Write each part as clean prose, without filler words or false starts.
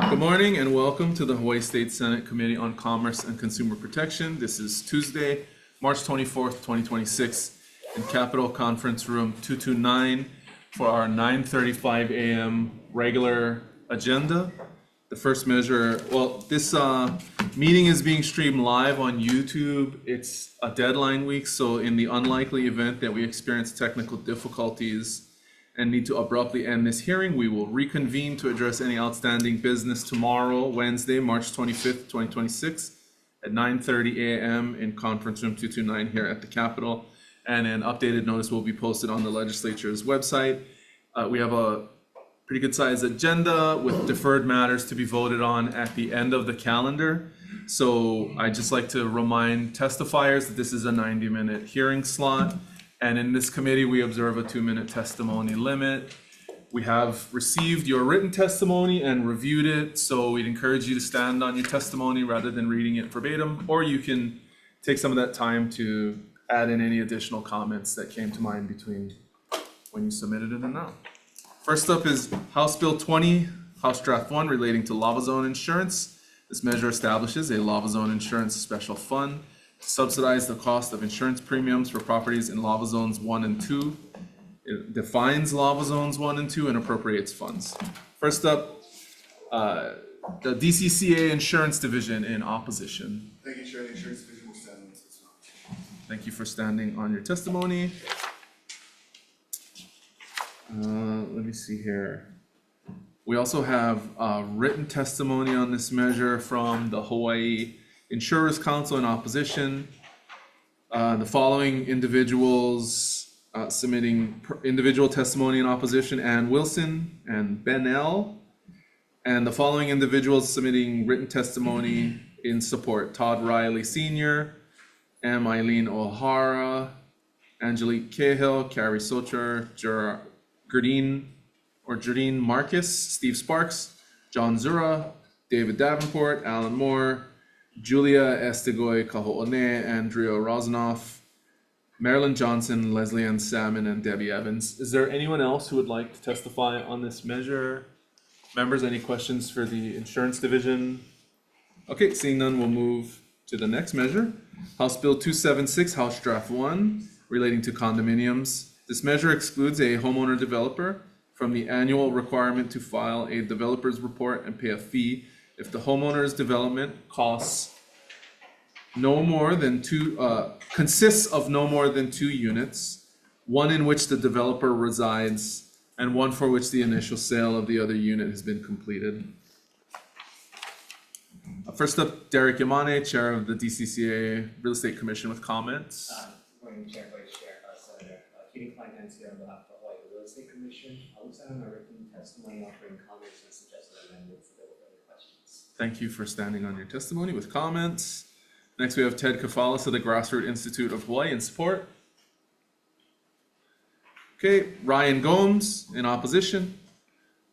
Good morning and welcome to the Hawaii State Senate Committee on Commerce and Consumer Protection. This is Tuesday, March 24th, 2026 in Capitol Conference Room 229 for our 9:35 a.m. regular agenda. The first measure, this meeting is being streamed live on YouTube. It's a deadline week, so in the unlikely event that we experience technical difficulties and need to abruptly end this hearing, we will reconvene to address any outstanding business tomorrow, Wednesday, March 25th, 2026 at 9:30 a.m. in Conference Room 229 here at the Capitol. And an updated notice will be posted on the legislature's website. We have a pretty good sized agenda with deferred matters to be voted on at the end of the calendar. So I'd just like to remind testifiers that this is a 90-minute hearing slot. And in this committee, we observe a 2-minute testimony limit. We have received your written testimony and reviewed it, so we'd encourage you to stand on your testimony rather than reading it verbatim, or you can take some of that time to add in any additional comments that came to mind between when you submitted it and now. First up is House Bill 20, House Draft 1, relating to lava zone insurance. This measure establishes a lava zone insurance special fund to subsidize the cost of insurance premiums for properties in lava zones 1 and 2. It defines lava zones 1 and 2 and appropriates funds. First up, the DCCA Insurance Division in opposition. Thank you, Chair. The Insurance Division will stand on this testimony. Thank you for standing on your testimony. Let me see here. We also have written testimony on this measure from the Hawaii Insurers Council in opposition. The following individuals submitting individual testimony in opposition: Ann Wilson and Ben L. And the following individuals submitting written testimony in support: Todd Riley Sr., M. Eileen O'Hara, Angelique Cahill, Carrie Socher, Jardine Marcus, Steve Sparks, John Zura, David Davenport, Alan Moore, Julia Estegoy Kaho'one, Andrea Rosanoff, Marilyn Johnson, Leslie Ann Salmon, and Debbie Evans. Is there anyone else who would like to testify on this measure? Members, any questions for the Insurance Division? Okay, seeing none, we'll move to the next measure. House Bill 276, House Draft 1, relating to condominiums. This measure excludes a homeowner developer from the annual requirement to file a developer's report and pay a fee if the homeowner's development consists of no more than 2 units, one in which the developer resides, and one for which the initial sale of the other unit has been completed. First up, Derek Yamane, Chair of the DCCA Real Estate Commission, with comments. Good morning, Chair, Vice Chair, Senator. Keating Finance here on behalf of the Hawaii Real Estate Commission. I'll send on my written testimony, offering comments and suggested amendments if there were further questions. Thank you for standing on your testimony with comments. Next, we have Ted Kafalis of the Grassroots Institute of Hawaii in support. Okay, Ryan Gomes in opposition.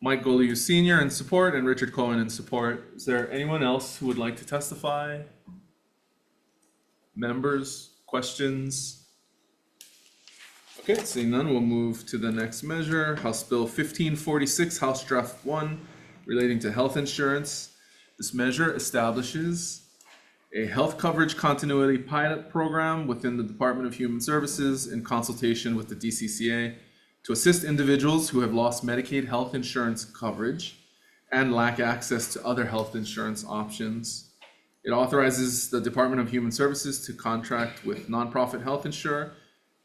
Mike Goliu Sr. in support, and Richard Cohen in support. Is there anyone else who would like to testify? Members, questions? Okay, seeing none, we'll move to the next measure. House Bill 1546, House Draft 1, relating to health insurance. This measure establishes a health coverage continuity pilot program within the Department of Human Services in consultation with the DCCA to assist individuals who have lost Medicaid health insurance coverage and lack access to other health insurance options. It authorizes the Department of Human Services to contract with nonprofit health insurer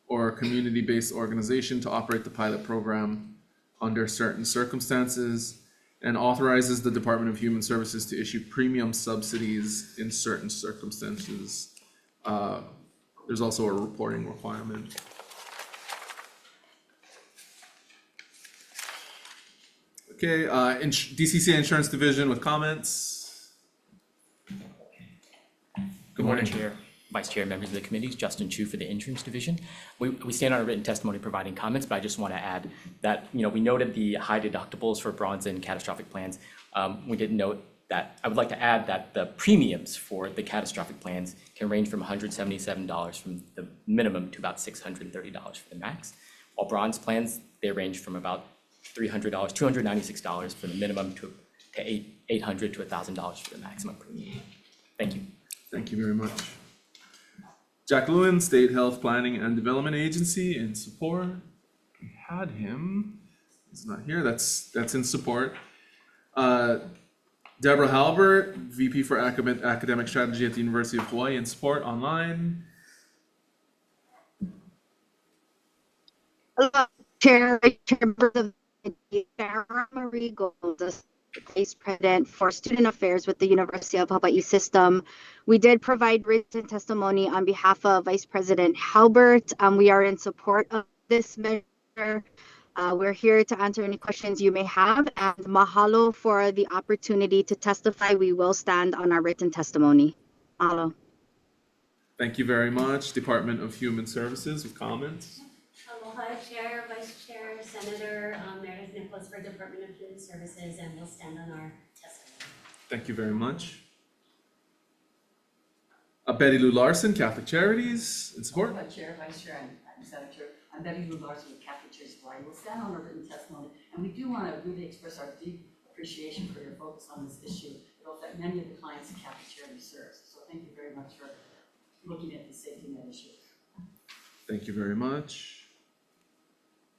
or a community-based organization to operate the pilot program under certain circumstances, and authorizes the Department of Human Services to issue premium subsidies in certain circumstances. There's also a reporting requirement. Okay, DCCA Insurance Division with comments. Good morning, Chair, Vice Chair, members of the committees. Justin Chu for the Insurance Division. We stand on a written testimony providing comments, but I just want to add that, we noted the high deductibles for bronze and catastrophic plans. We did note that I would like to add that the premiums for the catastrophic plans can range from $177 from the minimum to about $630 for the max. While bronze plans, they range from about $300, $296 for the minimum to to $800 to $1,000 for the maximum premium. Thank you. Thank you very much. Jack Lewin, State Health Planning and Development Agency, in support. We had him. He's not here. That's in support. Deborah Halbert, VP for Academic Strategy at the University of Hawaii, in support, online. Hello, Chair, members of the Sarah Marie Gold, Vice President for Student Affairs with the University of Hawaii System. We did provide written testimony on behalf of Vice President Halbert. We are in support of this measure. We're here to answer any questions you may have, and mahalo for the opportunity to testify. We will stand on our written testimony. Mahalo. Thank you very much. Department of Human Services with comments. Aloha, Chair, Vice Chair, Senator Meredith Nicholas for Department of Human Services, and we'll stand on our testimony. Thank you very much. Betty Lou Larson, Catholic Charities, in support. Chair, Vice Chair, and Senator. I'm Betty Lou Larson with Catholic Charities of Hawaii. We'll stand on our written testimony, and we do want to really express our deep appreciation for your focus on this issue. It will affect many of the clients that Catholic Charities serves. So thank you very much for looking at the safety net issue. Thank you very much.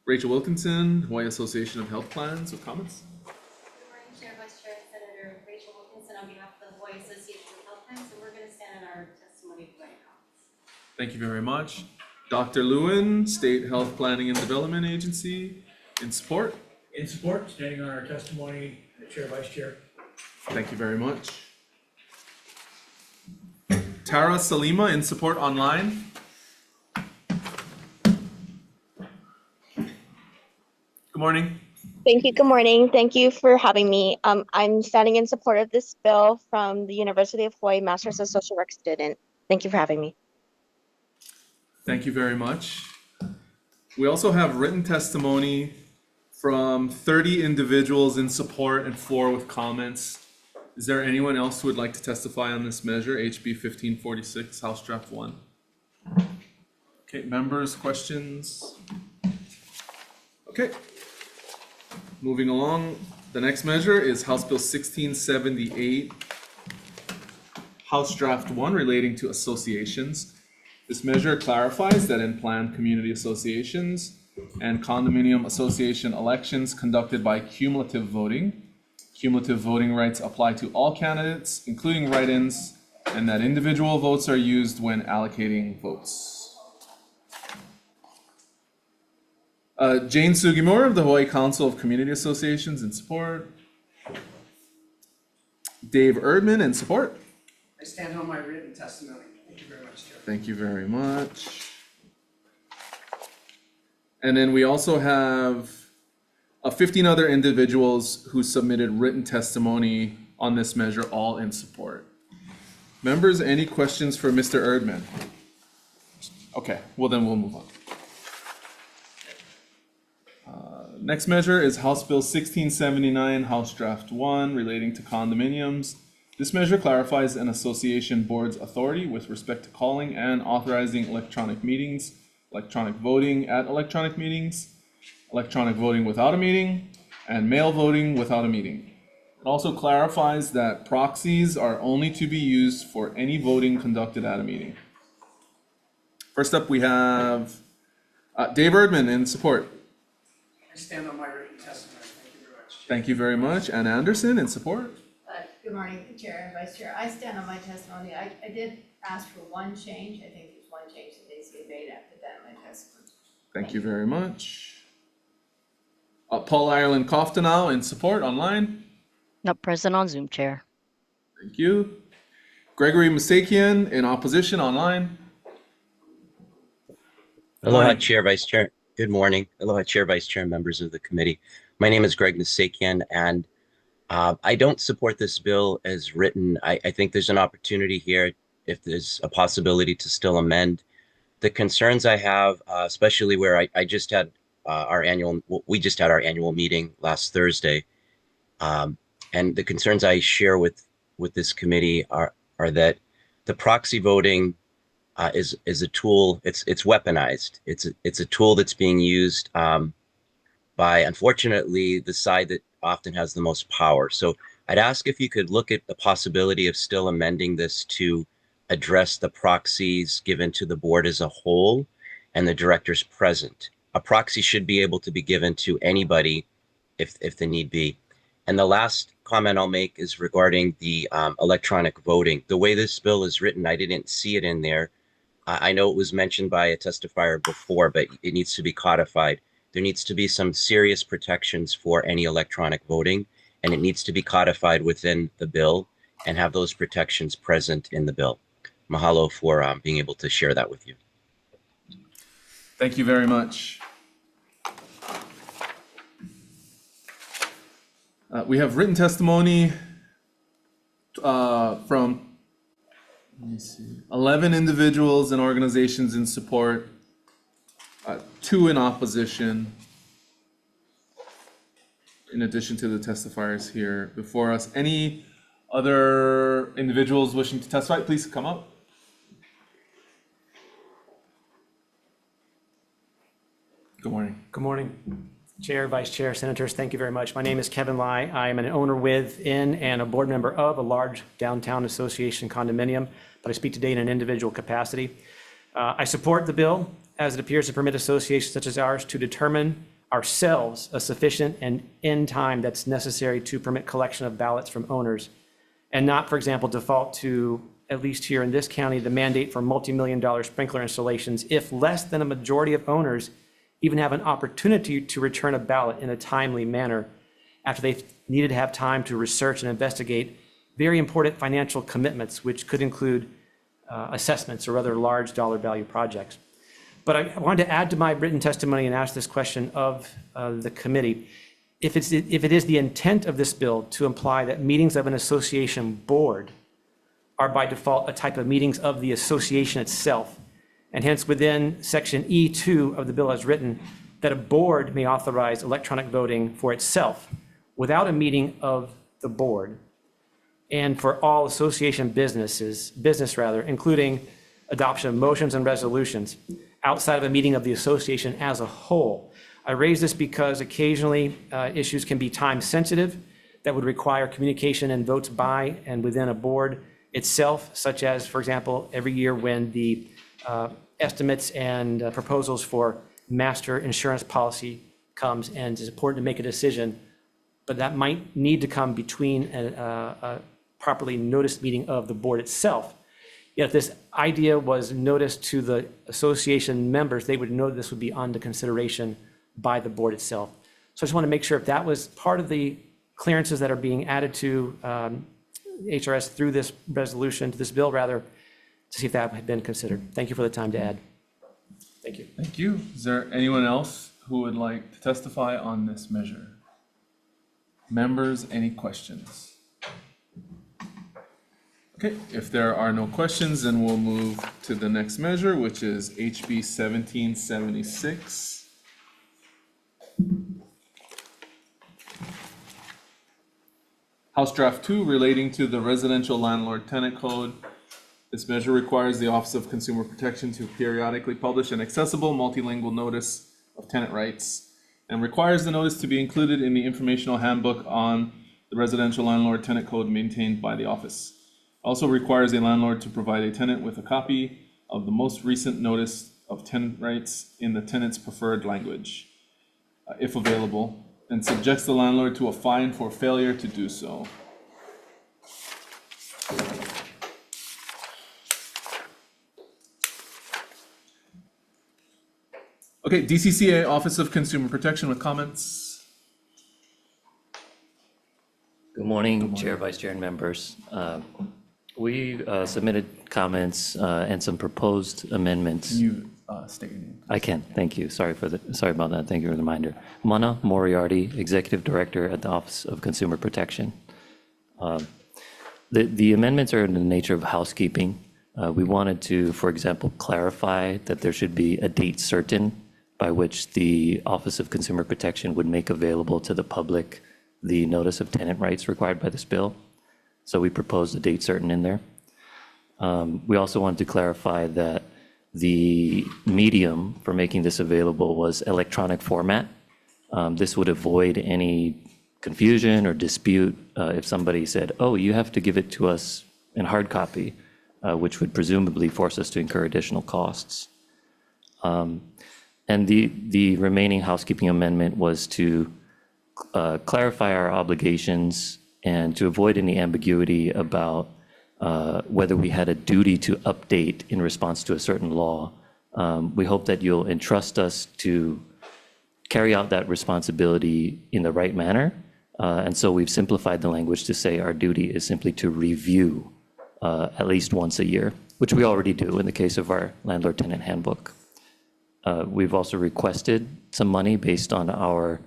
Rachel Wilkinson, Hawaii Association of Health Plans, with comments. Good morning, Chair, Vice Chair, Senator Rachel Wilkinson on behalf of the Hawaii Association of Health Plans, and we're going to stand on our testimony for any comments. Thank you very much. Dr. Lewin, State Health Planning and Development Agency, in support. In support, standing on our testimony, Chair, Vice Chair. Thank you very much. Tara Salima, in support, online. Good morning. Thank you. Good morning. Thank you for having me. I'm standing in support of this bill from the University of Hawaii Masters of Social Work student. Thank you for having me. Thank you very much. We also have written testimony from 30 individuals in support and 4 with comments. Is there anyone else who would like to testify on this measure, HB 1546, House Draft 1? Okay, members, questions? Okay. Moving along, the next measure is House Bill 1678, House Draft 1, relating to associations. This measure clarifies that in planned community associations and condominium association elections conducted by cumulative voting rights apply to all candidates, including write-ins, and that individual votes are used when allocating votes. Jane Sugimura of the Hawaii Council of Community Associations, in support. Dave Erdman, in support. I stand on my written testimony. Thank you very much, Chair. Thank you very much. And then we also have 15 other individuals who submitted written testimony on this measure, all in support. Members, any questions for Mr. Erdman? Okay, well then we'll move on. Next measure is House Bill 1679, House Draft 1, relating to condominiums. This measure clarifies an association board's authority with respect to calling and authorizing electronic meetings, electronic voting at electronic meetings, electronic voting without a meeting, and mail voting without a meeting. It also clarifies that proxies are only to be used for any voting conducted at a meeting. First up, we have Dave Erdman, in support. I stand on my written testimony. Thank you very much, Chair. Thank you very much. Ann Anderson, in support. Good morning, Chair and Vice Chair. I stand on my testimony. I did ask for one change. I think there's one change that needs to be made after that in my testimony. Thank you very much. Paul Ireland Coftenow, in support, online. Not present on Zoom, Chair. Thank you. Gregory Masakian, in opposition, online. Aloha, Morning. Chair, Vice Chair. Good morning. Aloha, Chair, Vice Chair, and members of the committee. My name is Greg Nasakian, and I don't support this bill as written. I think there's an opportunity here, if there's a possibility, to still amend. The concerns I have, especially where I just had we just had our annual meeting last Thursday, and the concerns I share with this committee are that the proxy voting is a tool. It's weaponized. It's a tool that's being used by, unfortunately, the side that often has the most power. So I'd ask if you could look at the possibility of still amending this to address the proxies given to the board as a whole and the directors present. A proxy should be able to be given to anybody if the need be. And the last comment I'll make is regarding the electronic voting. The way this bill is written, I didn't see it in there. I know it was mentioned by a testifier before, but it needs to be codified. There needs to be some serious protections for any electronic voting, and it needs to be codified within the bill and have those protections present in the bill. Mahalo for being able to share that with you. Thank you very much. We have written testimony from 11 individuals and organizations in support, 2 in opposition, in addition to the testifiers here before us. Any other individuals wishing to testify, please come up. Good morning. Good morning, Chair, Vice Chair, Senators. Thank you very much. My name is Kevin Lai. I am an owner within and a board member of a large downtown association condominium, but I speak today in an individual capacity. I support the bill as it appears to permit associations such as ours to determine ourselves a sufficient and end time that's necessary to permit collection of ballots from owners, and not, for example, default to, at least here in this county, the mandate for multi-million-dollar sprinkler installations if less than a majority of owners even have an opportunity to return a ballot in a timely manner after they've needed to have time to research and investigate very important financial commitments, which could include assessments or other large dollar value projects. But I wanted to add to my written testimony and ask this question of the committee. If it is the intent of this bill to imply that meetings of an association board are by default a type of meetings of the association itself, and hence within section E2 of the bill as written, that a board may authorize electronic voting for itself without a meeting of the board, and for all association business, including adoption of motions and resolutions outside of a meeting of the association as a whole. I raise this because occasionally issues can be time sensitive that would require communication and votes by and within a board itself, such as, for example, every year when the estimates and proposals for master insurance policy comes, and it's important to make a decision, but that might need to come between a properly noticed meeting of the board itself. Yet if this idea was noticed to the association members, they would know this would be under consideration by the board itself. So I just want to make sure if that was part of the clearances that are being added to HRS through this resolution, to this bill rather, to see if that had been considered. Thank you for the time to add. Thank you. Thank you. Is there anyone else who would like to testify on this measure? Members, any questions? Okay, if there are no questions, then we'll move to the next measure, which is HB 1776. House Draft 2 relating to the Residential Landlord Tenant Code. This measure requires the Office of Consumer Protection to periodically publish an accessible multilingual notice of tenant rights and requires the notice to be included in the informational handbook on the Residential Landlord Tenant Code maintained by the office. Also requires a landlord to provide a tenant with a copy of the most recent notice of tenant rights in the tenant's preferred language, if available, and subjects the landlord to a fine for failure to do so. Okay, DCCA, Office of Consumer Protection with comments. Good morning, Chair, Vice Chair, and members. We submitted comments and some proposed amendments. Can you state your name? I can, thank you. Sorry about that. Thank you for the reminder. Mana Moriarty, Executive Director at the Office of Consumer Protection. The amendments are in the nature of housekeeping. We wanted to, for example, clarify that there should be a date certain by which the Office of Consumer Protection would make available to the public the notice of tenant rights required by this bill. So we proposed a date certain in there. We also wanted to clarify that the medium for making this available was electronic format. This would avoid any confusion or dispute if somebody said, oh, you have to give it to us in hard copy, which would presumably force us to incur additional costs. And the remaining housekeeping amendment was to clarify our obligations and to avoid any ambiguity about whether we had a duty to update in response to a certain law. We hope that you'll entrust us to carry out that responsibility in the right manner. And so we've simplified the language to say our duty is simply to review at least once a year, which we already do in the case of our landlord-tenant handbook. We've also requested some money based on our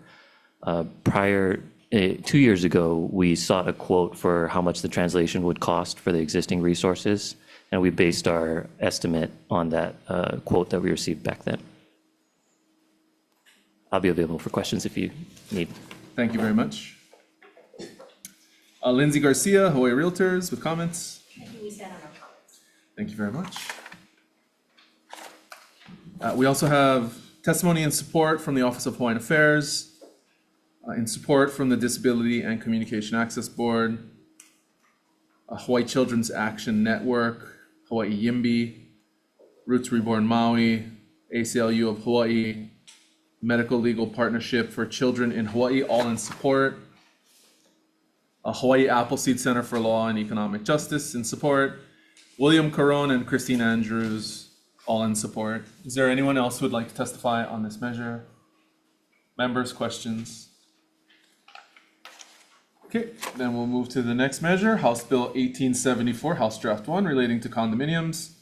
prior, 2 years ago, we sought a quote for how much the translation would cost for the existing resources, and we based our estimate on that quote that we received back then. I'll be available for questions if you need. Thank you very much. Lindsay Garcia, Hawaii Realtors, with comments. We stand on our comments. Thank you very much. We also have testimony and support from the Office of Hawaiian Affairs, in support from the Disability and Communication Access Board, Hawaii Children's Action Network, Hawaii YIMBY, Roots Reborn Maui, ACLU of Hawaii, Medical Legal Partnership for Children in Hawaii, all in support. Hawaii Appleseed Center for Law and Economic Justice in support. William Caron and Christine Andrews, all in support. Is there anyone else who would like to testify on this measure? Members, questions? Okay, then we'll move to the next measure, House Bill 1874, House Draft 1, relating to condominiums.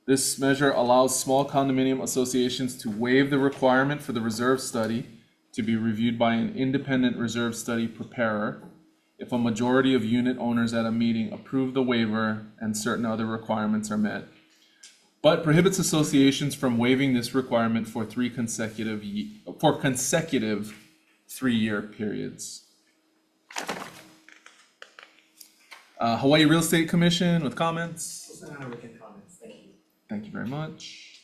This measure allows small condominium associations to waive the requirement for the reserve study to be reviewed by an independent reserve study preparer if a majority of unit owners at a meeting approve the waiver and certain other requirements are met, but prohibits associations from waiving this requirement for consecutive 3-year periods. Hawaii Real Estate Commission with comments. We'll send out written comments. Thank you. Thank you very much.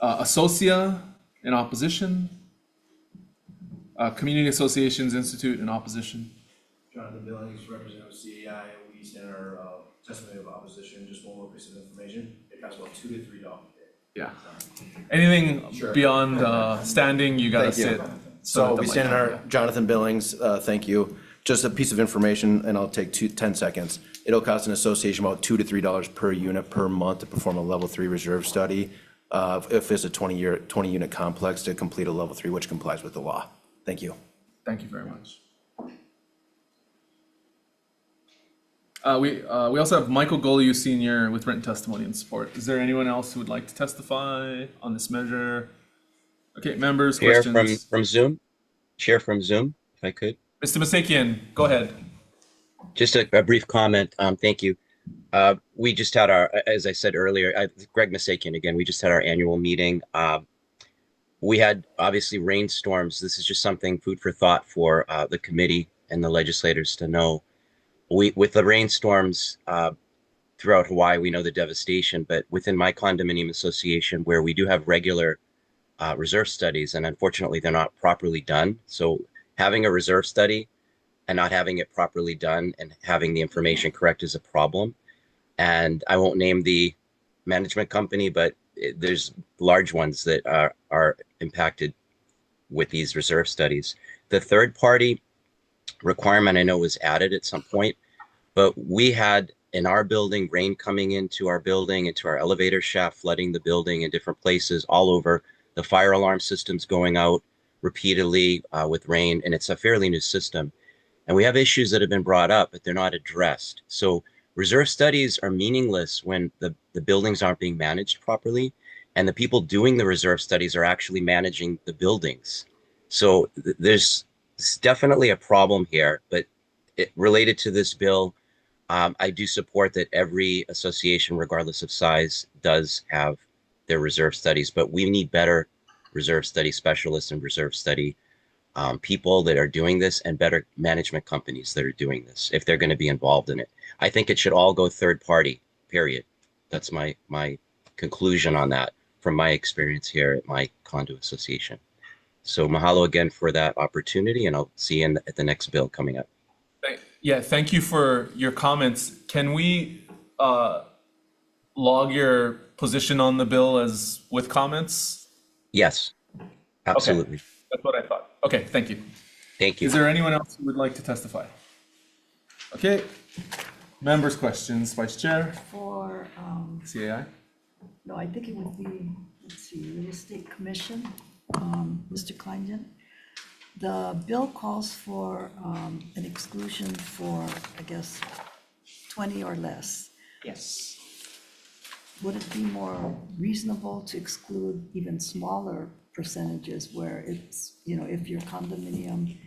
Associa in opposition. Community Associations Institute in opposition. Jonathan Billings, representative of CEI, we stand our testimony of opposition. Just one more piece of information. It costs about $2 to $3. Yeah. Anything beyond standing, you gotta Thank you. sit. So we stand in our, Jonathan Billings, thank you. Just a piece of information, and I'll take 10 seconds. It'll cost an association about $2 to $3 per unit per month to perform a level 3 reserve study. If it's a 20 unit complex to complete a level 3, which complies with the law. Thank you. Thank you very much. We also have Michael Goliu Sr. with written testimony and support. Is there anyone else who would like to testify on this measure? Okay, members, Chair questions? from Zoom. Chair from Zoom, if I could. Mr. Masakian, go ahead. Just a brief comment. Thank you. We just had our, as I said earlier, Greg Masakian again, we just had our annual meeting. We had obviously rainstorms. This is just something food for thought for the committee and the legislators to know. With the rainstorms throughout Hawaii, we know the devastation, but within my condominium association, where we do have regular reserve studies, and unfortunately they're not properly done. So having a reserve study and not having it properly done and having the information correct is a problem. And I won't name the management company, but there's large ones that are impacted with these reserve studies. The third party requirement I know was added at some point, but we had in our building rain coming into our building, into our elevator shaft, flooding the building in different places all over. The fire alarm system's going out repeatedly with rain, and it's a fairly new system. And we have issues that have been brought up, but they're not addressed. So reserve studies are meaningless when the buildings aren't being managed properly, and the people doing the reserve studies are actually managing the buildings. So there's definitely a problem here, but related to this bill, I do support that every association, regardless of size, does have their reserve studies, but we need better reserve study specialists and reserve study people that are doing this, and better management companies that are doing this if they're going to be involved in it. I think it should all go third party, period. That's my conclusion on that from my experience here at my condo association. So mahalo again for that opportunity, and I'll see you at the next bill coming up. Yeah, thank you for your comments. Can we log your position on the bill as with comments? Yes, absolutely. Okay, that's what I thought. Okay, thank you. Thank you. Is there anyone else who would like to testify? Okay, members' questions, Vice Chair, For, CAI. no, I think it would be, let's see, Real Estate Commission, Mr. Kleingen. The bill calls for an exclusion for, I guess, 20 or less. Yes. Would it be more reasonable to exclude even smaller percentages where it's, if your condominium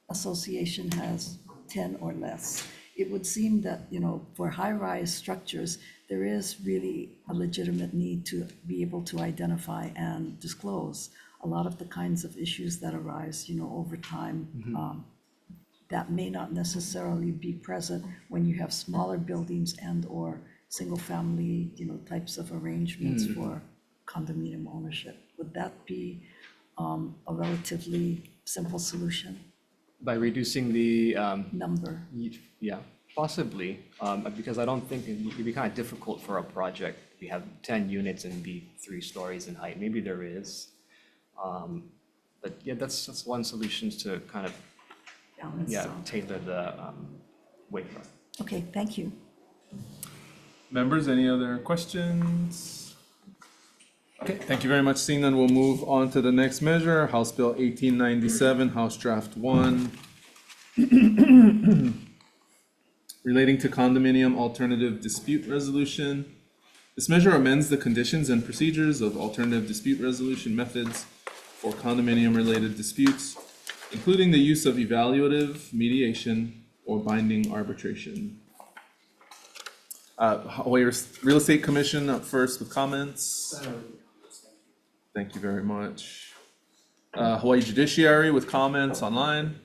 association has 10 or less? It would seem that, for high-rise structures, there is really a legitimate need to be able to identify and disclose a lot of the kinds of issues that arise, over time, that may not necessarily be present when you have smaller buildings and/or single-family, types of arrangements for condominium ownership. Would that be a relatively simple solution? By reducing the Number? yeah, possibly, because I don't think it'd be kind of difficult for a project. We have 10 units and be 3 stories in height. Maybe there is. But yeah, that's one solution to kind of tailor the wayfront. Okay, thank you. Members, any other questions? Okay, thank you very much. Seeing none, we'll move on to the next measure, House Bill 1897, House Draft 1. Relating to condominium alternative dispute resolution. This measure amends the conditions and procedures of alternative dispute resolution methods for condominium-related disputes, including the use of evaluative mediation or binding arbitration. Hawaii Real Estate Commission up first with comments. Thank you very much. Hawaii Judiciary with comments online.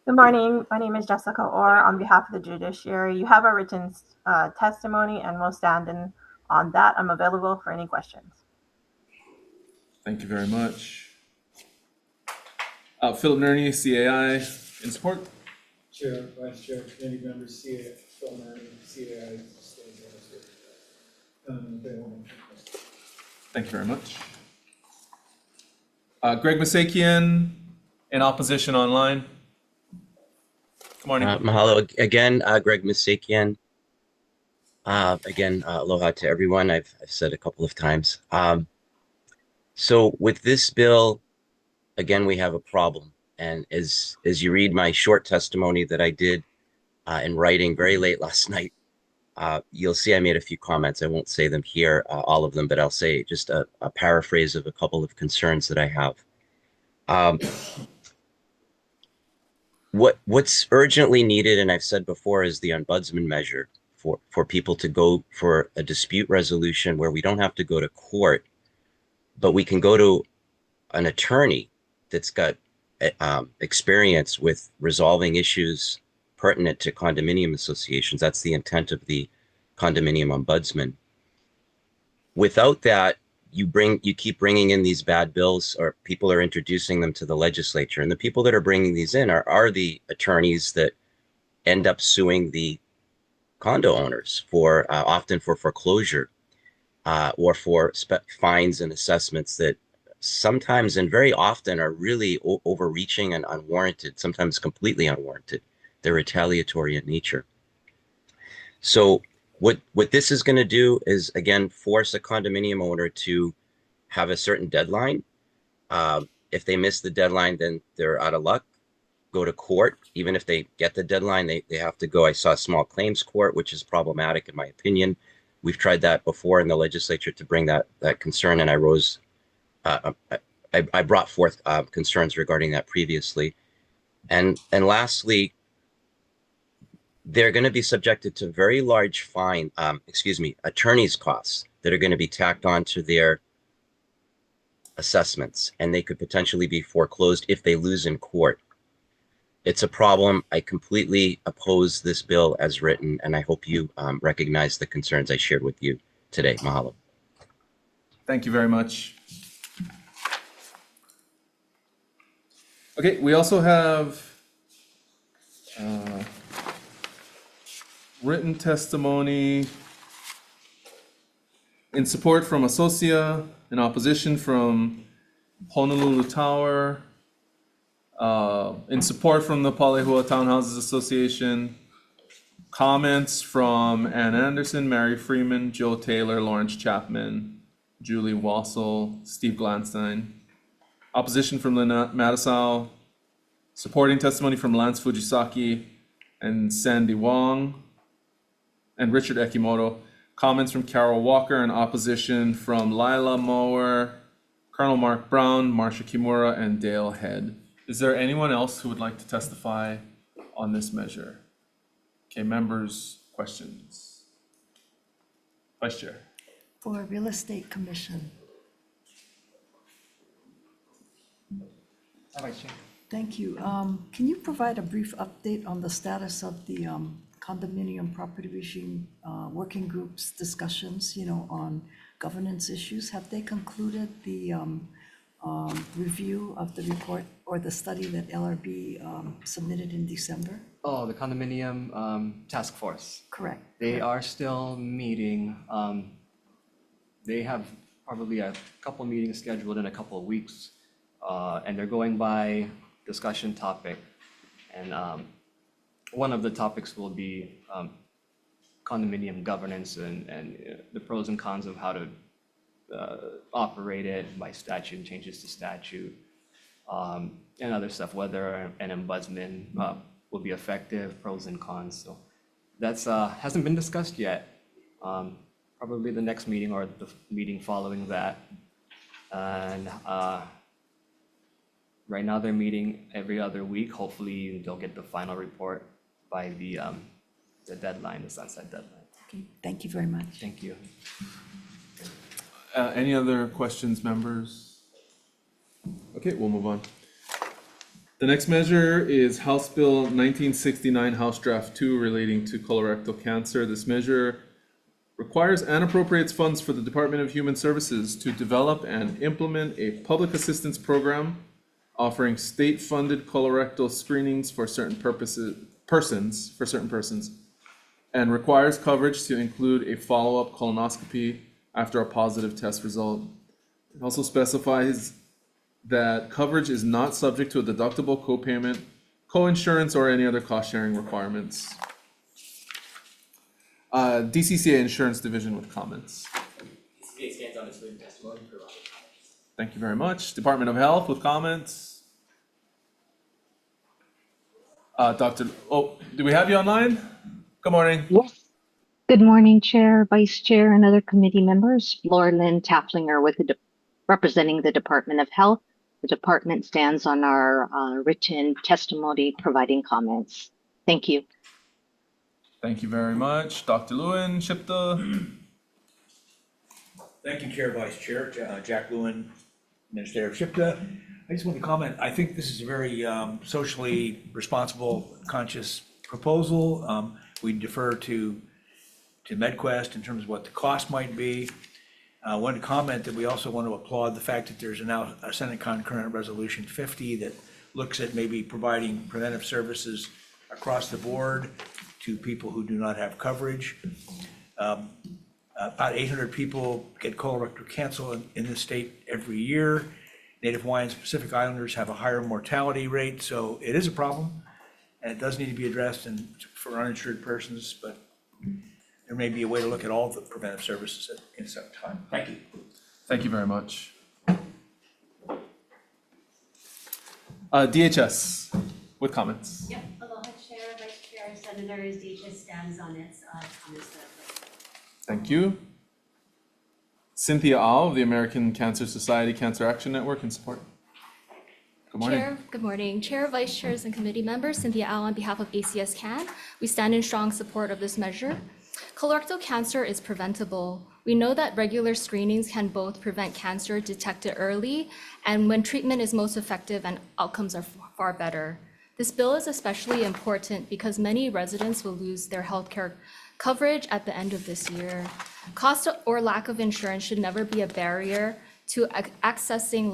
Good morning. My name is Jessica Orr on behalf of the Judiciary. You have a written testimony and we'll stand in on that. I'm available for any questions. Thank you very much. Philip Nerney, CAI, in support. Chair, Vice Chair, committee members, CAI, Phil Murray, CAI, stays Thank you very much. Greg Masakian, in opposition online. Good morning. Mahalo again, Greg Masakian. Again, aloha to everyone. I've said a couple of times. So with this bill, again, we have a problem. And as you read my short testimony that I did in writing very late last night, you'll see I made a few comments. I won't say them here, all of them, but I'll say just a paraphrase of a couple of concerns that I have. What's urgently needed, and I've said before, is the ombudsman measure for people to go for a dispute resolution where we don't have to go to court, but we can go to an attorney that's got experience with resolving issues pertinent to condominium associations. That's the intent of the condominium ombudsman. Without that, you keep bringing in these bad bills, or people are introducing them to the legislature, and the people that are bringing these in are the attorneys that end up suing the condo owners for often for foreclosure or for fines and assessments that sometimes and very often are really overreaching and unwarranted, sometimes completely unwarranted. They're retaliatory in nature. So what this is going to do is, again, force a condominium owner to have a certain deadline. If they miss the deadline, then they're out of luck. Go to court. Even if they get the deadline, they have to go. I saw small claims court, which is problematic in my opinion. We've tried that before in the legislature to bring that concern, and I brought forth concerns regarding that previously. And lastly, they're going to be subjected to very large attorney's costs that are going to be tacked on to their assessments, and they could potentially be foreclosed if they lose in court. It's a problem. I completely oppose this bill as written, and I hope you recognize the concerns I shared with you today. Mahalo. Thank you very much. Okay, we also have written testimony in support from Associa, in opposition from Honolulu Tower, in support from the Palehua Townhouses Association, comments from Ann Anderson, Mary Freeman, Joe Taylor, Lawrence Chapman, Julie Wassel, Steve Glanstein, opposition from Lynette Matisau, supporting testimony from Lance Fujisaki and Sandy Wong, and Richard Ekimoto, comments from Carol Walker, and opposition from Lila Mower, Colonel Mark Brown, Marsha Kimura, and Dale Head. Is there anyone else who would like to testify on this measure? Okay, members, questions? Vice Chair. For Real Estate Commission. Vice Chair. Thank you. Can you provide a brief update on the status of the condominium property regime working groups discussions, on governance issues? Have they concluded the review of the report or the study that LRB submitted in December? Oh, the condominium task force. Correct. They are still meeting. They have probably a couple meetings scheduled in a couple of weeks, and they're going by discussion topic. And one of the topics will be condominium governance and the pros and cons of how to operate it by statute and changes to statute, and other stuff, whether an ombudsman will be effective, pros and cons. So that's hasn't been discussed yet. Probably the next meeting or the meeting following that. And right now they're meeting every other week. Hopefully they'll get the final report by the deadline, the sunset deadline. Okay, thank you very much. Thank you. Any other questions, members? Okay, we'll move on. The next measure is House Bill 1969, House Draft 2, relating to colorectal cancer. This measure requires and appropriates funds for the Department of Human Services to develop and implement a public assistance program offering state-funded colorectal screenings for certain persons, and requires coverage to include a follow-up colonoscopy after a positive test result. It also specifies that coverage is not subject to a deductible, copayment, coinsurance, or any other cost-sharing requirements. DCCA Insurance Division with comments. DCCA stands on its written testimony and provided comments. Thank you very much. Department of Health with comments. Do we have you online? Good morning. Yes. Good morning, Chair, Vice Chair, and other committee members. Laura Lynn Tafflinger with representing the Department of Health. The department stands on our written testimony providing comments. Thank you. Thank you very much. Dr. Lewin, Shipta. Thank you, Chair, Vice Chair. Jack Lewin, Administrator of SHPTA. I just want to comment, I think this is a very socially responsible, conscious proposal. We defer to MedQuest in terms of what the cost might be. I wanted to comment that we also want to applaud the fact that there's now a Senate Concurrent Resolution 50 that looks at maybe providing preventive services across the board to people who do not have coverage. About 800 people get colorectal cancer in the state every year. Native Hawaiians, Pacific Islanders have a higher mortality rate, so it is a problem, and it does need to be addressed for uninsured persons, but there may be a way to look at all the preventive services in some time. Thank you. Thank you very much. DHS with comments. Yep, aloha Chair, Vice Chair, Senators, DHS stands on its comments. Thank you. Cynthia Au of the American Cancer Society Cancer Action Network in support. Good morning. Chair, good morning. Chair, Vice Chairs, and committee members, Cynthia Au on behalf of ACS CAN. We stand in strong support of this measure. Colorectal cancer is preventable. We know that regular screenings can both prevent cancer, detect it early, and when treatment is most effective and outcomes are far better. This bill is especially important because many residents will lose their healthcare coverage at the end of this year. Cost or lack of insurance should never be a barrier to accessing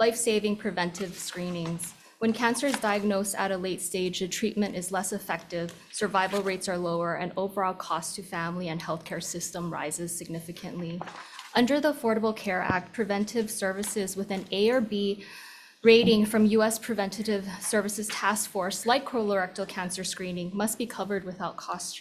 life-saving preventive screenings. When cancer is diagnosed at a late stage, the treatment is less effective, survival rates are lower, and overall cost to family and healthcare system rises significantly. Under the Affordable Care Act, preventive services with an A or B rating from U.S. Preventative Services Task Force, like colorectal cancer screening, must be covered without cost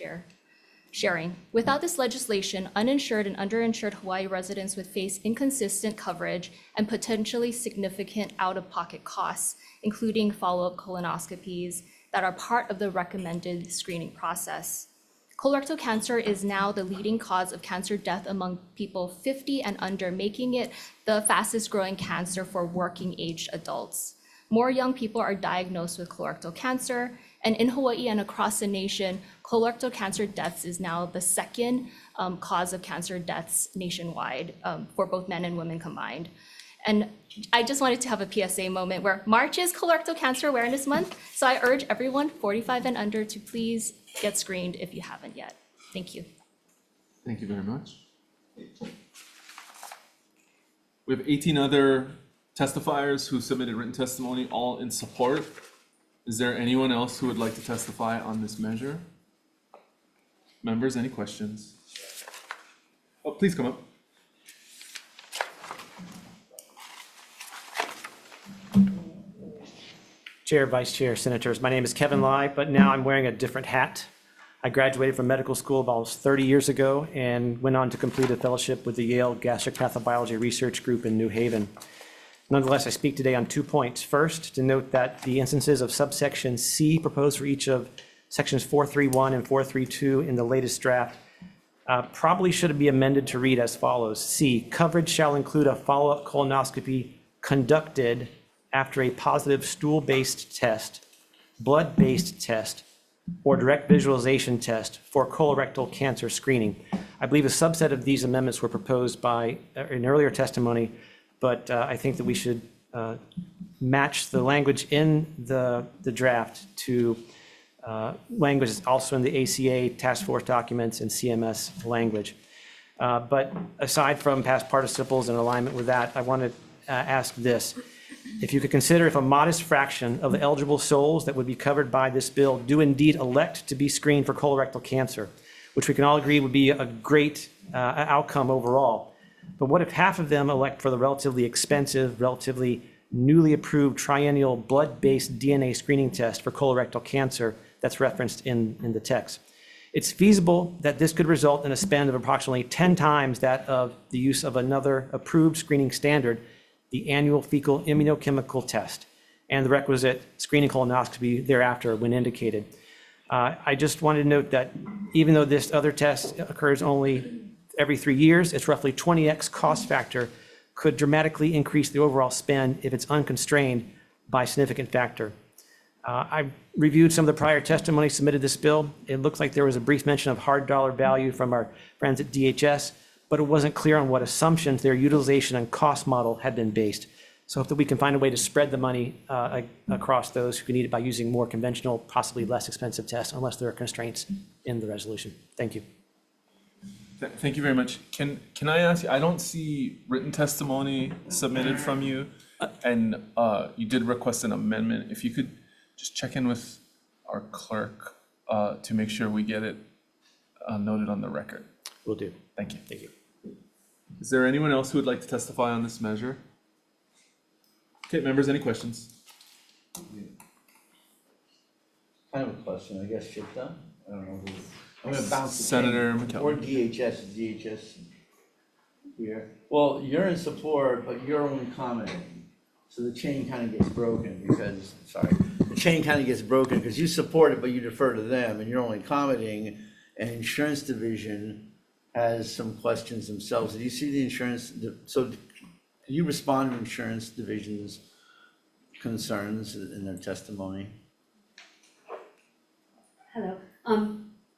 sharing. Without this legislation, uninsured and underinsured Hawaii residents would face inconsistent coverage and potentially significant out-of-pocket costs, including follow-up colonoscopies that are part of the recommended screening process. Colorectal cancer is now the leading cause of cancer death among people 50 and under, making it the fastest growing cancer for working age adults. More young people are diagnosed with colorectal cancer, and in Hawaii and across the nation, colorectal cancer deaths is now the second cause of cancer deaths nationwide for both men and women combined. And I just wanted to have a PSA moment where March is Colorectal Cancer Awareness Month, so I urge everyone 45 and under to please get screened if you haven't yet. Thank you. Thank you very much. We have 18 other testifiers who submitted written testimony, all in support. Is there anyone else who would like to testify on this measure? Members, any questions? Oh, please come up. Chair, Vice Chair, Senators, my name is Kevin Lai, but now I'm wearing a different hat. I graduated from medical school about almost 30 years ago and went on to complete a fellowship with the Yale Gastric Pathobiology Research Group in New Haven. Nonetheless, I speak today on 2 points. First, to note that the instances of subsection C proposed for each of sections 431 and 432 in the latest draft probably should be amended to read as follows. C, coverage shall include a follow-up colonoscopy conducted after a positive stool-based test, blood-based test, or direct visualization test for colorectal cancer screening. I believe a subset of these amendments were proposed by an earlier testimony, but I think that we should match the language in the draft to language that's also in the ACA task force documents and CMS language. But aside from past participles and alignment with that, I want to ask this. If you could consider if a modest fraction of the eligible souls that would be covered by this bill do indeed elect to be screened for colorectal cancer, which we can all agree would be a great outcome overall. But what if half of them elect for the relatively expensive, relatively newly approved triennial blood-based DNA screening test for colorectal cancer that's referenced in the text? It's feasible that this could result in a spend of approximately 10 times that of the use of another approved screening standard, the annual fecal immunochemical test, and the requisite screening colonoscopy thereafter when indicated. I just wanted to note that even though this other test occurs only every 3 years, its roughly 20x cost factor could dramatically increase the overall spend if it's unconstrained by a significant factor. I reviewed some of the prior testimony submitted this bill. It looks like there was a brief mention of hard dollar value from our friends at DHS, but it wasn't clear on what assumptions their utilization and cost model had been based. So if we can find a way to spread the money across those who can need it by using more conventional, possibly less expensive tests, unless there are constraints in the resolution. Thank you. Thank you very much. Can I ask you, I don't see written testimony submitted from you, and you did request an amendment. If you could just check in with our clerk to make sure we get it noted on the record. Will do. Thank you. Thank you. Is there anyone else who would like to testify on this measure? Okay, members, any questions? I have a question, I guess, Shipta. I don't know who. I'm gonna bounce the Senator chain. McKelvey. Or DHS here. Well, you're in support, but you're only commenting. So the chain kind of gets broken because, the chain kind of gets broken because you support it, but you defer to them and you're only commenting. And Insurance Division has some questions themselves. Did you see the insurance? So did you respond to Insurance Division's concerns in their testimony? Hello.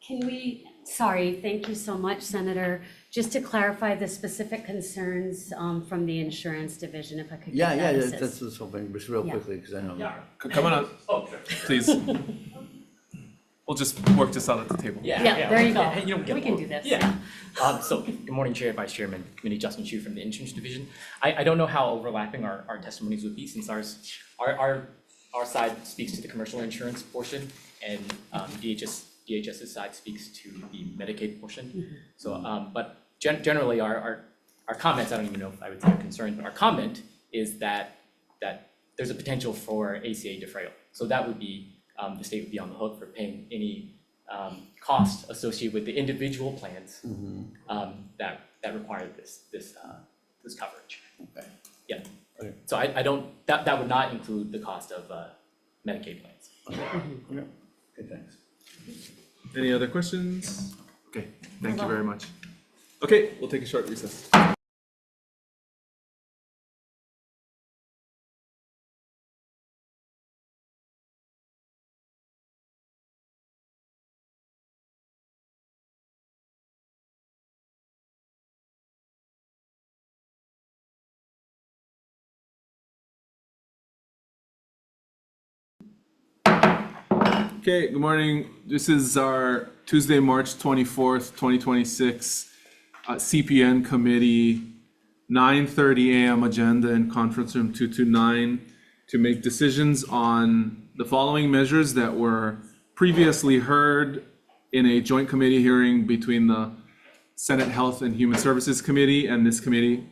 Can we, sorry, thank you so much, Senator. Just to clarify the specific concerns from the Insurance Division, if I could get that assist. That's what's hoping, just real quickly, because I know. Come on up, please. Well, we'll just work this out at the table. Yeah, there you go. Hey, you know, We can do this. Yeah. So, good morning, Chair, Vice Chairman, Committee, Justin Chu from the Insurance Division. I don't know how overlapping our testimonies would be, since our side speaks to the commercial insurance portion, and DHS's side speaks to the Medicaid portion. So, but generally, our comments, I don't even know if I would say a concern, but our comment is that there's a potential for ACA deferral. So that would be, the state would be on the hook for paying any cost associated with the individual plans that require this coverage. Okay. Yeah. Okay. So I don't, that would not include the cost of Medicaid plans. Okay, thanks. Any other questions? Okay, thank you very much. Okay, we'll take a short recess. Okay, good morning. This is our Tuesday, March 24th, 2026 CPN Committee 9:30 a.m. agenda in conference room 229 to make decisions on the following measures that were previously heard in a joint committee hearing between the Senate Health and Human Services Committee and this committee.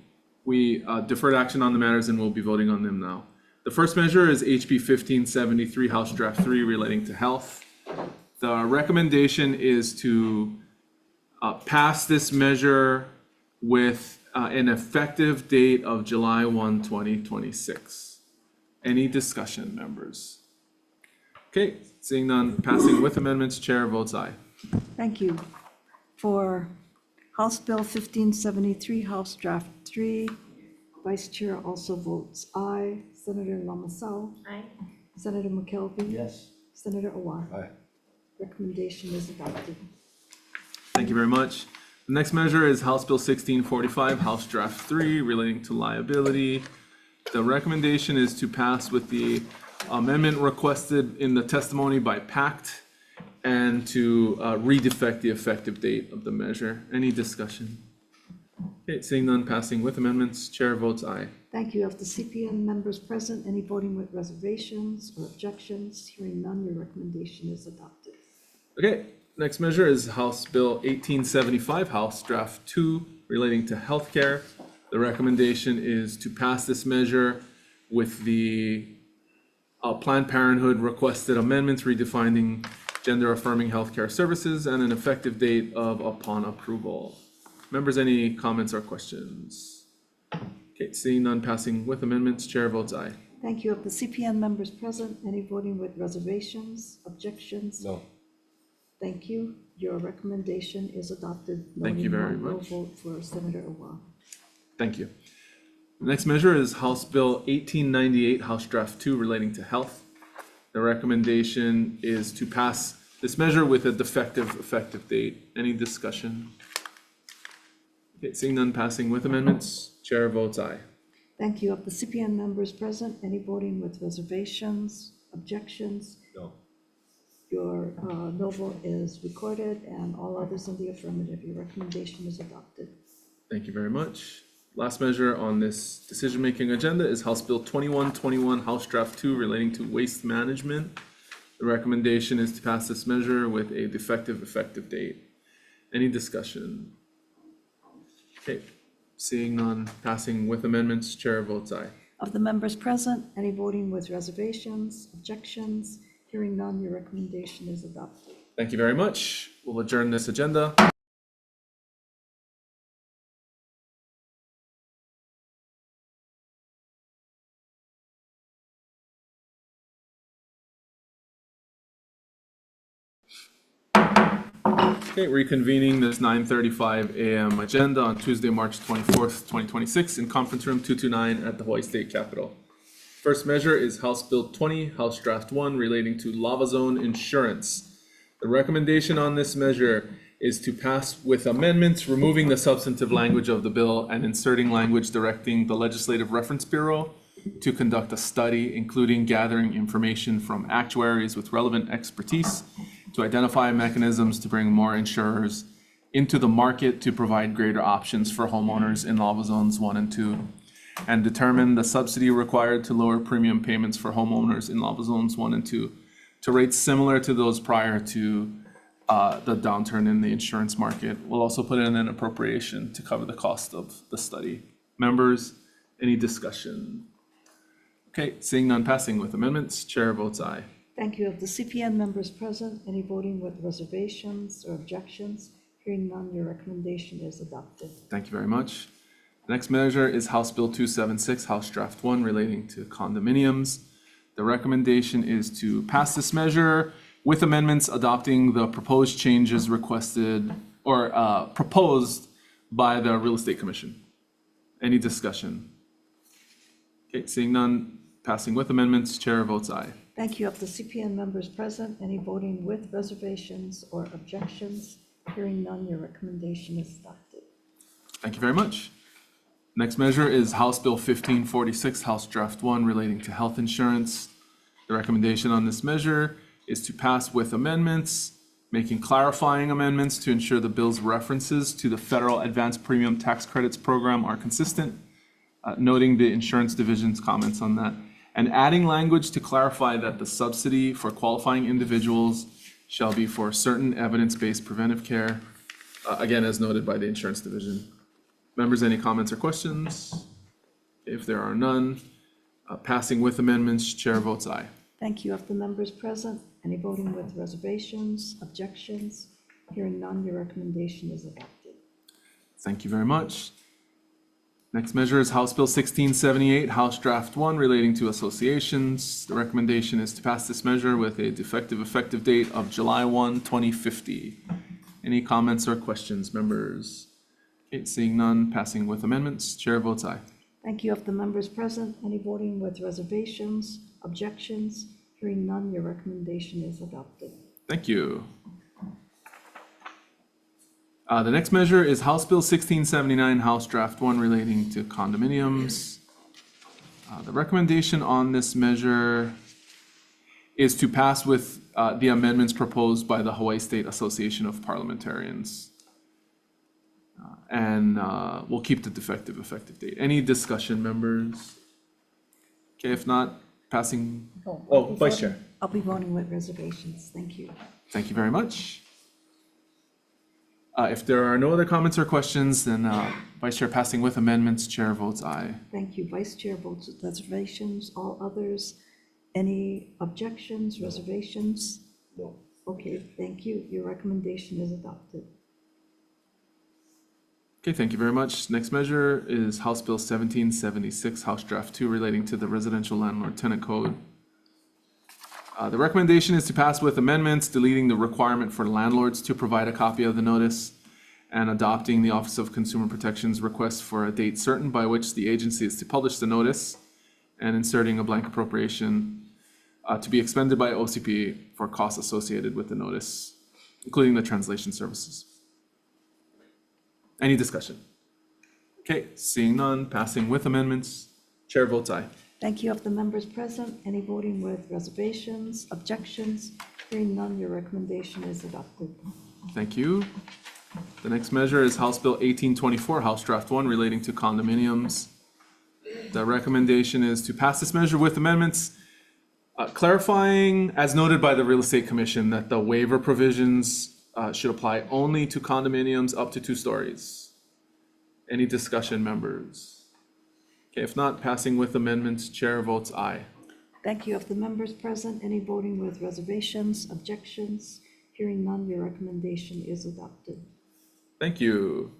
We deferred action on the matters and we'll be voting on them now. The first measure is HB 1573, House Draft 3, relating to health. The recommendation is to pass this measure with an effective date of July 1, 2026. Any discussion, members? Okay, seeing none, passing with amendments, chair votes aye. Thank you. For House Bill 1573, House Draft 3, Vice Chair also votes aye. Senator Lamasau. Aye. Senator McKelvey. Yes. Senator Awar. Aye. Recommendation is adopted. Thank you very much. The next measure is House Bill 1645, House Draft 3, relating to liability. The recommendation is to pass with the amendment requested in the testimony by PACT and to redefect the effective date of the measure. Any discussion? Okay, seeing none, passing with amendments, chair votes aye. Thank you. Of the CPN members present, any voting with reservations or objections? Hearing none, your recommendation is adopted. Okay, next measure is House Bill 1875, House Draft 2, relating to healthcare. The recommendation is to pass this measure with the Planned Parenthood requested amendments redefining gender-affirming healthcare services and an effective date of upon approval. Members, any comments or questions? Okay, seeing none, passing with amendments, chair votes aye. Thank you. Of the CPN members present, any voting with reservations, objections? No. Thank you. Your recommendation is adopted. Thank you very noting one much. no vote for Senator Awar. Thank you. The next measure is House Bill 1898, House Draft 2, relating to health. The recommendation is to pass this measure with a defective effective date. Any discussion? Okay, seeing none, passing with amendments, chair votes aye. Thank you. Of the CPN members present, any voting with reservations, objections? No. Your no vote is recorded and all others in the affirmative. Your recommendation is adopted. Thank you very much. Last measure on this decision-making agenda is House Bill 2121, House Draft 2, relating to waste management. The recommendation is to pass this measure with a defective effective date. Any discussion? Okay, seeing none, passing with amendments, chair votes aye. Of the members present, any voting with reservations, objections? Hearing none, your recommendation is adopted. Thank you very much. We'll adjourn this agenda. Okay, reconvening this 9:35 a.m. agenda on Tuesday, March 24th, 2026 in conference room 229 at the Hawaii State Capitol. First measure is House Bill 20, House Draft 1, relating to lava zone insurance. The recommendation on this measure is to pass with amendments, removing the substantive language of the bill and inserting language directing the Legislative Reference Bureau to conduct a study, including gathering information from actuaries with relevant expertise to identify mechanisms to bring more insurers into the market to provide greater options for homeowners in lava zones 1 and 2, and determine the subsidy required to lower premium payments for homeowners in lava zones 1 and 2 to rates similar to those prior to the downturn in the insurance market. We'll also put in an appropriation to cover the cost of the study. Members, any discussion? Okay, seeing none, passing with amendments, chair votes aye. Thank you. Of the CPN members present, any voting with reservations or objections? Hearing none, your recommendation is adopted. Thank you very much. The next measure is House Bill 276, House Draft 1, relating to condominiums. The recommendation is to pass this measure with amendments adopting the proposed changes requested or proposed by the Real Estate Commission. Any discussion? Okay, seeing none, passing with amendments, chair votes aye. Thank you. Of the CPN members present, any voting with reservations or objections? Hearing none, your recommendation is adopted. Thank you very much. Next measure is House Bill 1546, House Draft 1, relating to health insurance. The recommendation on this measure is to pass with amendments, making clarifying amendments to ensure the bill's references to the Federal Advanced Premium Tax Credits Program are consistent, noting the Insurance Division's comments on that, and adding language to clarify that the subsidy for qualifying individuals shall be for certain evidence-based preventive care, again, as noted by the Insurance Division. Members, any comments or questions? If there are none, passing with amendments, chair votes aye. Thank you. Of the members present, any voting with reservations, objections? Hearing none, your recommendation is adopted. Thank you very much. Next measure is House Bill 1678, House Draft 1, relating to associations. The recommendation is to pass this measure with a defective effective date of July 1, 2050. Any comments or questions, members? Okay, seeing none, passing with amendments, chair votes aye. Thank you. Of the members present, any voting with reservations, objections? Hearing none, your recommendation is adopted. Thank you. The next measure is House Bill 1679, House Draft 1, relating to condominiums. The recommendation on this measure is to pass with the amendments proposed by the Hawaii State Association of Parliamentarians. And we'll keep the defective effective date. Any discussion, members? Okay, if not, passing. Vice Chair. I'll be voting with reservations. Thank you. Thank you very much. If there are no other comments or questions, then Vice Chair, passing with amendments, chair votes aye. Thank you. Vice Chair votes with reservations. All others, any objections, reservations? No. Okay, thank you. Your recommendation is adopted. Okay, thank you very much. Next measure is House Bill 1776, House Draft 2, relating to the Residential Landlord Tenant Code. The recommendation is to pass with amendments, deleting the requirement for landlords to provide a copy of the notice and adopting the Office of Consumer Protection's request for a date certain by which the agency is to publish the notice, and inserting a blank appropriation to be expended by OCP for costs associated with the notice, including the translation services. Any discussion? Okay, seeing none, passing with amendments, chair votes aye. Thank you. Of the members present, any voting with reservations, objections? Hearing none, your recommendation is adopted. Thank you. The next measure is House Bill 1824, House Draft 1, relating to condominiums. The recommendation is to pass this measure with amendments, clarifying, as noted by the Real Estate Commission, that the waiver provisions should apply only to condominiums up to 2 stories. Any discussion, members? Okay, if not, passing with amendments, chair votes aye. Thank you. Of the members present, any voting with reservations, objections? Hearing none, your recommendation is adopted. Thank you.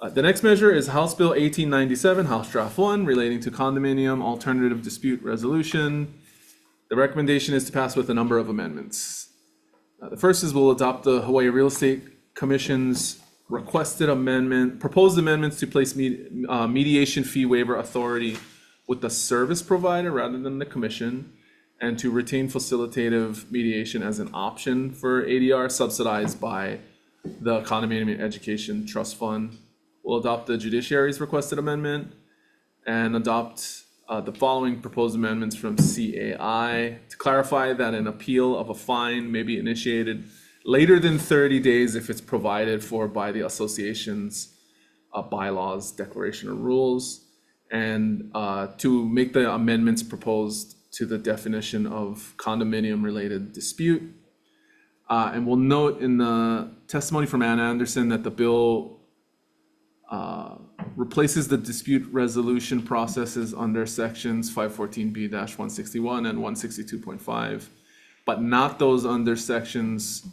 The next measure is House Bill 1897, House Draft 1, relating to condominium alternative dispute resolution. The recommendation is to pass with a number of amendments. The first is we'll adopt the Hawaii Real Estate Commission's proposed amendments to place mediation fee waiver authority with the service provider rather than the commission, and to retain facilitative mediation as an option for ADR subsidized by the Condominium Education Trust Fund. We'll adopt the judiciary's requested amendment and adopt the following proposed amendments from CAI to clarify that an appeal of a fine may be initiated later than 30 days if it's provided for by the association's bylaws, declaration, or rules, and to make the amendments proposed to the definition of condominium-related dispute. And we'll note in the testimony from Ann Anderson that the bill replaces the dispute resolution processes under sections 514B-161 and 162.5, but not those under sections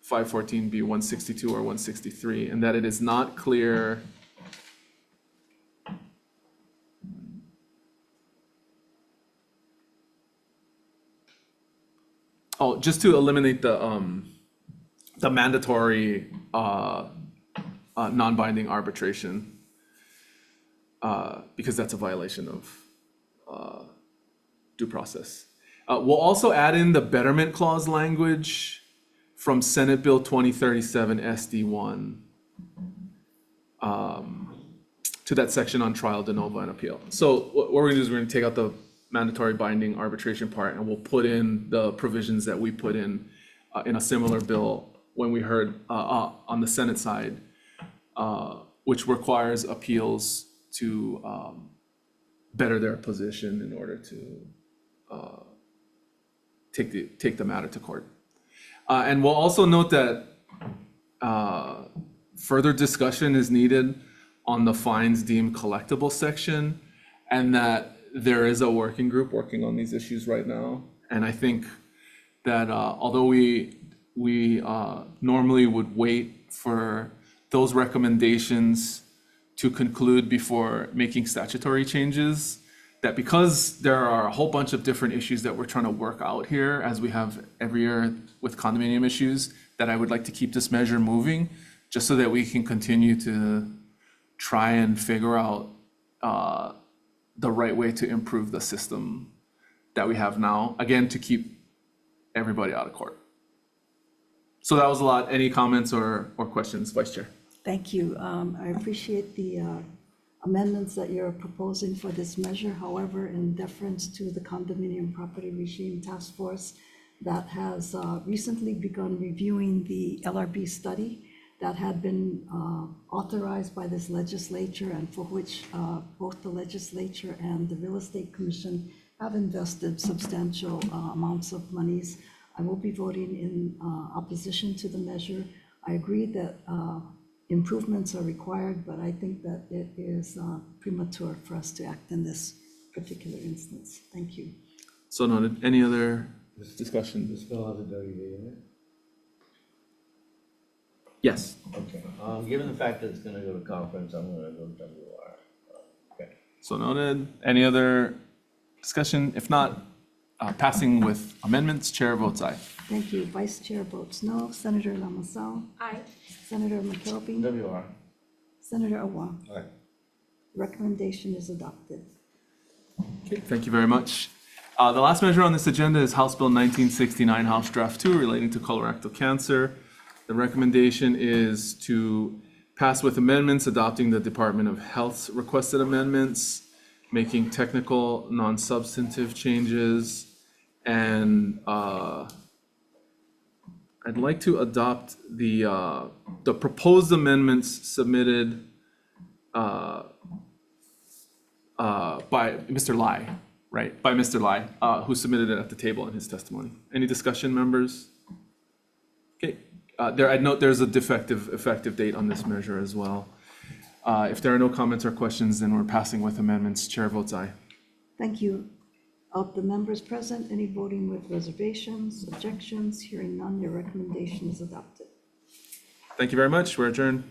514B 162 or 163, and that it is not clear just to eliminate the mandatory non-binding arbitration, because that's a violation of due process. We'll also add in the betterment clause language from Senate Bill 2037 SD1 to that section on trial, de novo, and appeal. So what we're gonna do is we're gonna take out the mandatory binding arbitration part, and we'll put in the provisions that we put in a similar bill when we heard on the Senate side, which requires appeals to better their position in order to take the matter to court. And we'll also note that further discussion is needed on the fines deemed collectible section, and that there is a working group working on these issues right now. And I think that although we normally would wait for those recommendations to conclude before making statutory changes, that because there are a whole bunch of different issues that we're trying to work out here, as we have every year with condominium issues, that I would like to keep this measure moving, just so that we can continue to try and figure out the right way to improve the system that we have now, again, to keep everybody out of court. So that was a lot. Any comments or questions, Vice Chair? Thank you. I appreciate the amendments that you're proposing for this measure. However, in deference to the Condominium Property Regime Task Force that has recently begun reviewing the LRB study that had been authorized by this legislature, and for which both the legislature and the Real Estate Commission have invested substantial amounts of monies, I will be voting in opposition to the measure. I agree that improvements are required, but I think that it is premature for us to act in this particular instance. Thank you. So noted. Any other discussion? This bill has a WV in it? Yes. Okay. Given the fact that it's gonna go to conference, I'm gonna go to WR. Okay. So noted. Any other discussion? If not, passing with amendments, chair votes aye. Thank you. Vice Chair votes no. Senator Lamassoure. Aye. Senator McKelvey. WR. Senator Awa. Aye. Recommendation is adopted. Okay, thank you very much. The last measure on this agenda is House Bill 1969, House Draft 2, relating to colorectal cancer. The recommendation is to pass with amendments, adopting the Department of Health's requested amendments, making technical, non-substantive changes, and I'd like to adopt the proposed amendments submitted by Mr. Lai, right? By Mr. Lai, who submitted it at the table in his testimony. Any discussion, members? Okay. I'd note there's a defective effective date on this measure as well. If there are no comments or questions, then we're passing with amendments. Chair votes aye. Thank you. Of the members present, any voting with reservations, objections? Hearing none, your recommendation is adopted. Thank you very much. We're adjourned.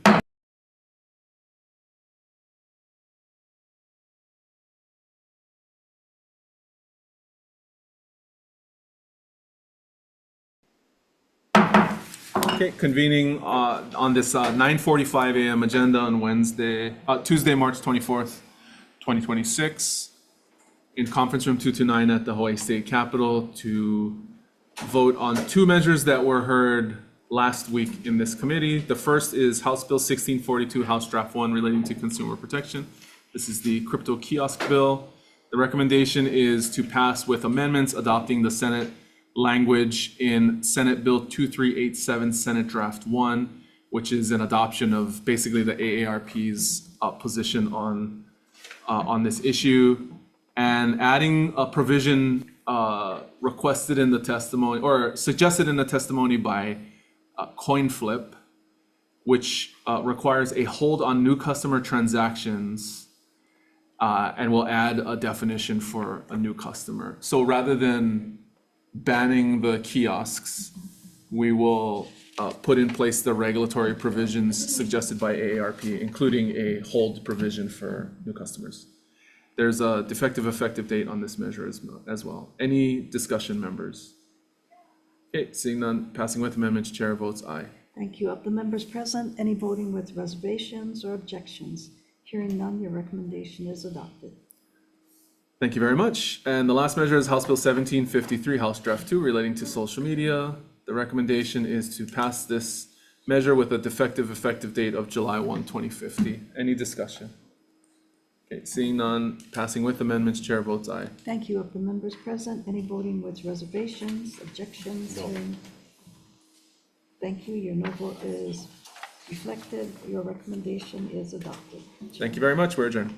Okay, convening on this 9:45 a.m. agenda on Tuesday, March 24th, 2026, in conference room 229 at the Hawaii State Capitol to vote on two measures that were heard last week in this committee. The first is House Bill 1642, House Draft 1, relating to consumer protection. This is the crypto kiosk bill The recommendation is to pass with amendments adopting the Senate language in Senate Bill 2387, Senate Draft 1, which is an adoption of basically the AARP's position on this issue, and adding a provision requested in the testimony or suggested in the testimony by CoinFlip, which requires a hold on new customer transactions and will add a definition for a new customer. So rather than banning the kiosks, we will put in place the regulatory provisions suggested by AARP, including a hold provision for new customers. There's a defective effective date on this measure as well. Any discussion, members? Okay, seeing none, passing with amendments, chair votes aye. Thank you. Of the members present, any voting with reservations or objections? Hearing none, your recommendation is adopted. Thank you very much. And the last measure is House Bill 1753, House Draft 2, relating to social media. The recommendation is to pass this measure with a defective effective date of July 1, 2050. Any discussion? Okay, seeing none, passing with amendments, chair votes aye. Thank you. Of the members present, any voting with reservations, objections? Hearing. Thank you. Your no vote is reflected. Your recommendation is adopted. Thank you very much. We're adjourned.